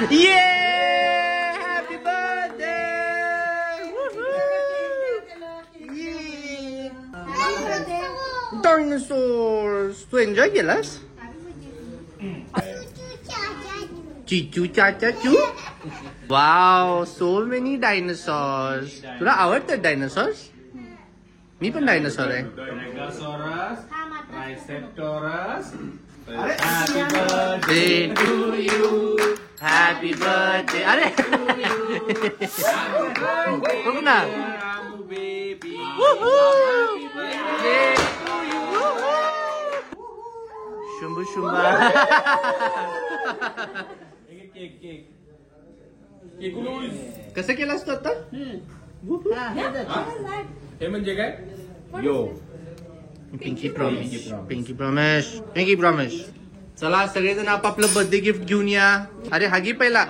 Yeah! Happy birthday! Yeah! Dinosaurs! तू enjoy केलास? चिचू चाचा चू? Wow, so many dinosaurs. तुला आवडतात डायनासॉर्स? मी पण डायनासॉर आहे. Megasaurus, Triceratops. Happy birthday to you. Happy birthday. अरे बघ ना. Baby. शुंभू शुंभा. कसं केलास तू आता? हे म्हणजे काय? Yo. Pinky promise. Pinky promise. Pinky promise. चला सगळेजण आपापलं बर्थडे गिफ्ट घेऊन या. अरे हागी पहिला.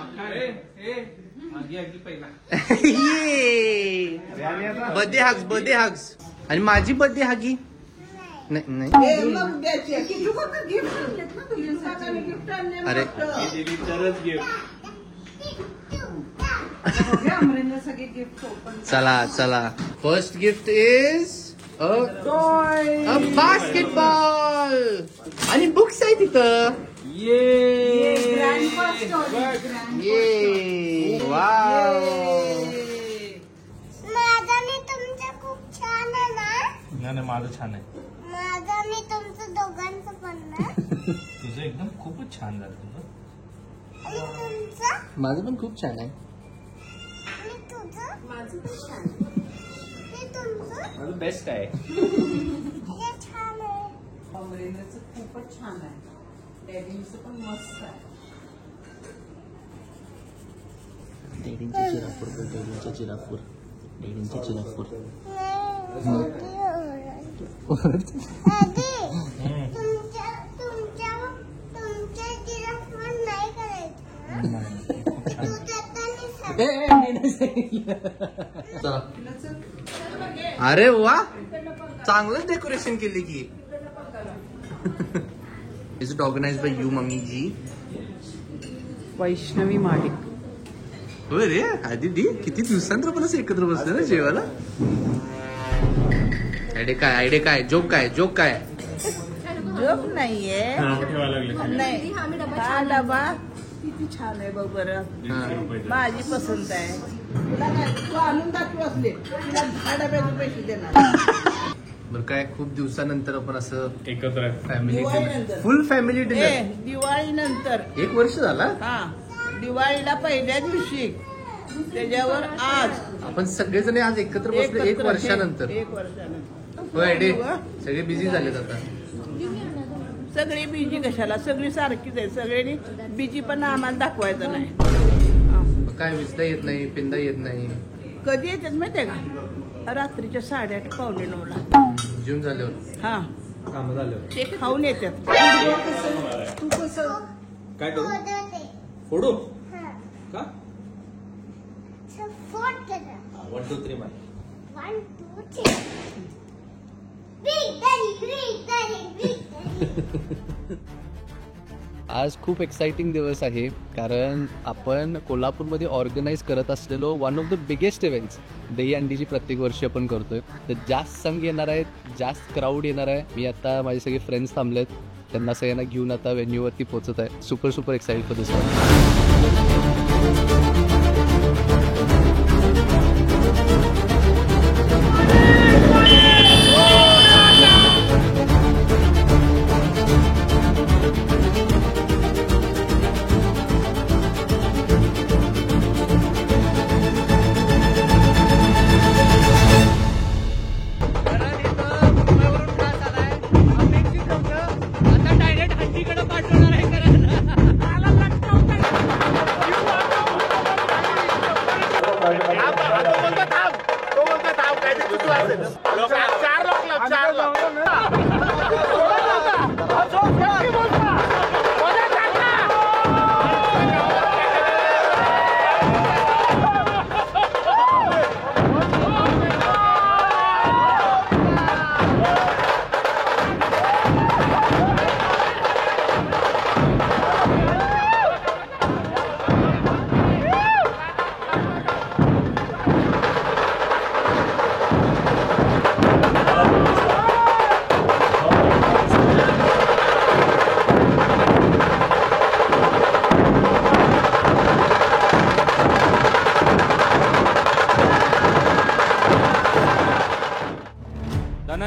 Birthday hugs. Birthday hugs. आणि माझी बर्थडे हागी. नाही अरे चला चला. First gift is a basketball आणि बुक्स आहे तिथं. ये वाव. माझा मी तुमचं खूप छान आहे ना. नाही माझं छान आहे. माझा मी तुमचं दोघांचं पण ना. तुझं एकदम खूपच छान झालं तुझं. आणि तुमचं माझं पण खूप छान आहे. आणि तुझं माझं पण छान. हे तुमचं माझं बेस्ट आहे. हे छान आहे. अमरेंद्रचं खूपच छान आहे. डॅडींचं पण मस्त आहे. डेडींचे चिरापूर. डेडींचे चिरापूर. डेडींचे चिरापूर. दादी, तुमच्या जिराफवर नाही करायचं. तू जाताना अरे वा, चांगलं डेकोरेशन केली की. Is it organised by you mummy ji? Vaishnavi Mahadik. होय रे. आदिती किती दिवसांतर पण असं एकत्र बसलं ना जेवायला. आयडिया काय जोक काय जोक नाहीये. नाही हा डबा किती छान आहे बघ बरं. माझी पसंत आहे. तुला काय तू आणून दाखव असले तुला 10 डब्याचे पैसे देणार. बरं काय खूप दिवसानंतर आपण असं एकत्र फॅमिली दिवाळीनंतर. फुल फॅमिली डिनर. दिवाळी नंतर 1 वर्ष झाला. हा दिवाळीला पहिल्या दिवशी त्याच्यावर आज आपण सगळेजण आज एकत्र बसले 1 वर्षानंतर. 1 वर्षानंतर. होय डे. सगळे बिझी झालेत आता. सगळी बिजी कशाला. सगळी सारखीच आहे. सगळ्यांनी बिजी पण आम्हाला दाखवायचं नाही. मग काय विसता येत नाही, पिंदा येत नाही. कधी येतात माहितीये का? रात्रीच्या 8:30 पावणे 9ला. जेवण झाल्यावर. हा काम झालं. ते खाऊन येतात. तू कसं काय करू? फोडते. फोडू हा. का? फोड करा. 1 2 3 मार. 1 2 3. victory. आज खूप एक्साइटिंग दिवस आहे कारण आपण कोल्हापूरमध्ये ऑर्गनाईज करत असलेलो one of the biggest events दहीहंडीची प्रत्येक वर्षी आपण करतोय. तर जास्त संघ येणार आहेत, जास्त क्राऊड येणार आहे. मी आता माझे सगळे फ्रेंड्स थांबलेत, त्यांना सगळ्यांना घेऊन आता व्हेन्यूवरती पोहोचत आहे. Super excited for this one.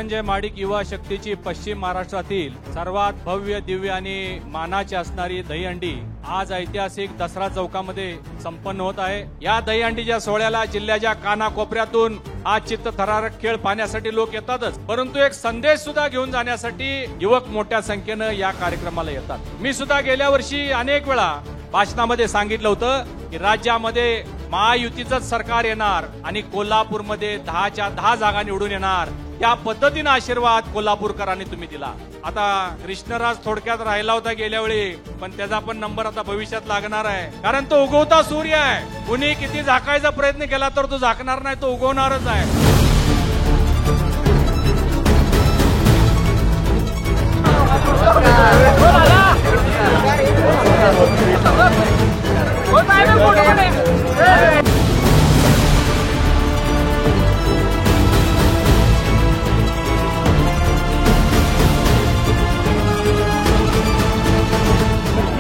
Dhananjay Mahadik युवा शक्तीची पश्चिम महाराष्ट्रातील सर्वात भव्य दिव्य आणि मानाची असणारी दहीहंडी आज ऐतिहासिक दसरा चौकामध्ये संपन्न होत आहे. या दहीहंडीच्या सोहळ्याला जिल्ह्याच्या कानाकोपऱ्यातून हा चित्तथरारक खेळ पाहण्यासाठी लोक येतातच, परंतु एक संदेश सुद्धा घेऊन जाण्यासाठी युवक मोठ्या संख्येनं या कार्यक्रमाला येतात. मी सुद्धा गेल्या वर्षी अनेक वेळा भाषणामध्ये सांगितलं होतं की राज्यामध्ये महायुतीचंच सरकार येणार आणि कोल्हापूरमध्ये 10च्या 10 जागा निवडून येणार. त्या पद्धतीने आशीर्वाद कोल्हापूरकरांनी तुम्ही दिला. आता कृष्णराज थोडक्यात राहिला होता गेल्या वेळी, पण त्याचा पण नंबर आता भविष्यात लागणार आहे, कारण तो उगवता सूर्य आहे. कुणी किती झाकायचा प्रयत्न केला तर तो झाकणार नाही, तो उगवणारच आहे.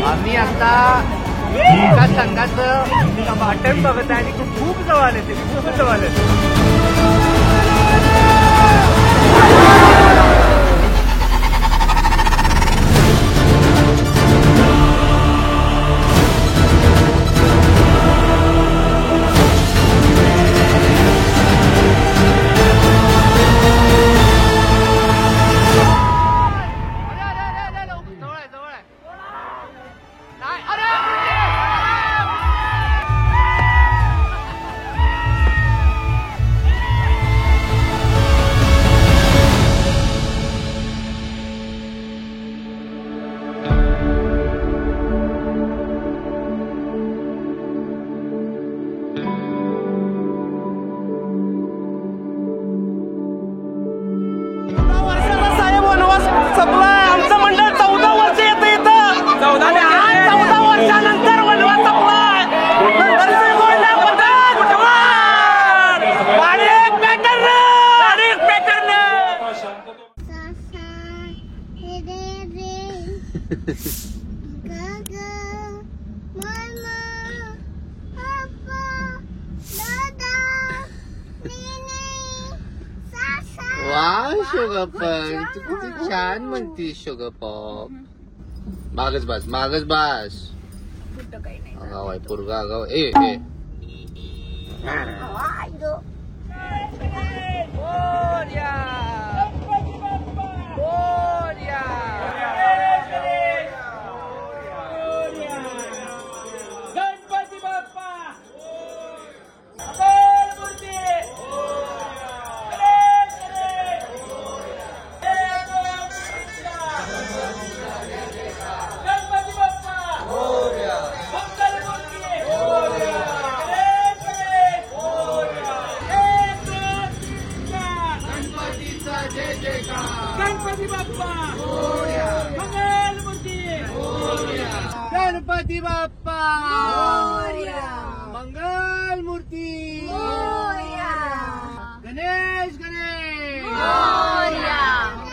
आम्ही आता एका संघाचं वाटण बघत आहे आणि खूप जवळ आले, ते खूप जवळ आले. वा शुगरपण, तू किती छान म्हणतीस शुगरपॉप. मागच बास, मागच बास. आगाव आहे पोरगा, आगाव. ए ए गणपती बाप्पा मंगल मूर्ती, गणेश गणेश,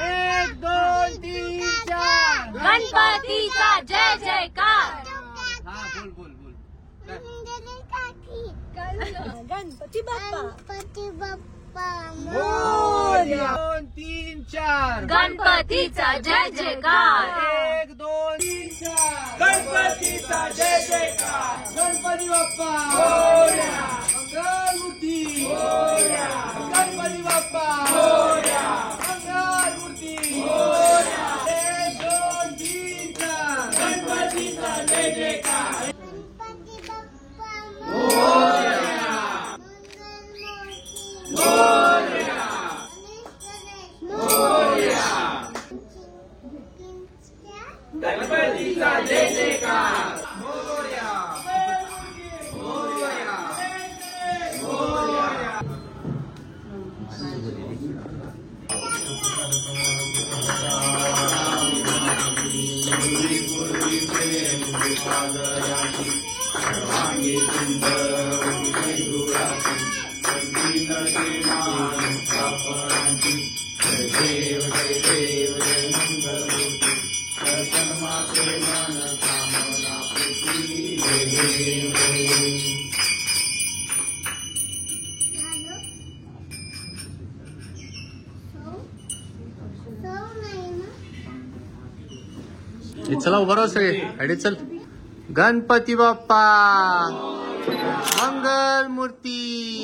1 2 3 4 गणपतीचा जय जयकार. हा बोल बोल बोल. गणपती बाप्पा, गणपती बाप्पा 2 3 4 गणपतीचा जय जयकार. 1 2 3 4 गणपतीचा जय जयकार. गणपती बाप्पा मंगल मूर्ती, गणपती बाप्पा मंगल मूर्ती. 1 2 3 4 गणपतीचा जय जयकार. गणपती बाप्पा गणपतीचा जय जयकार. हे चला उभं राहा सगळे अडे चल गणपती बाप्पा मंगल मूर्ती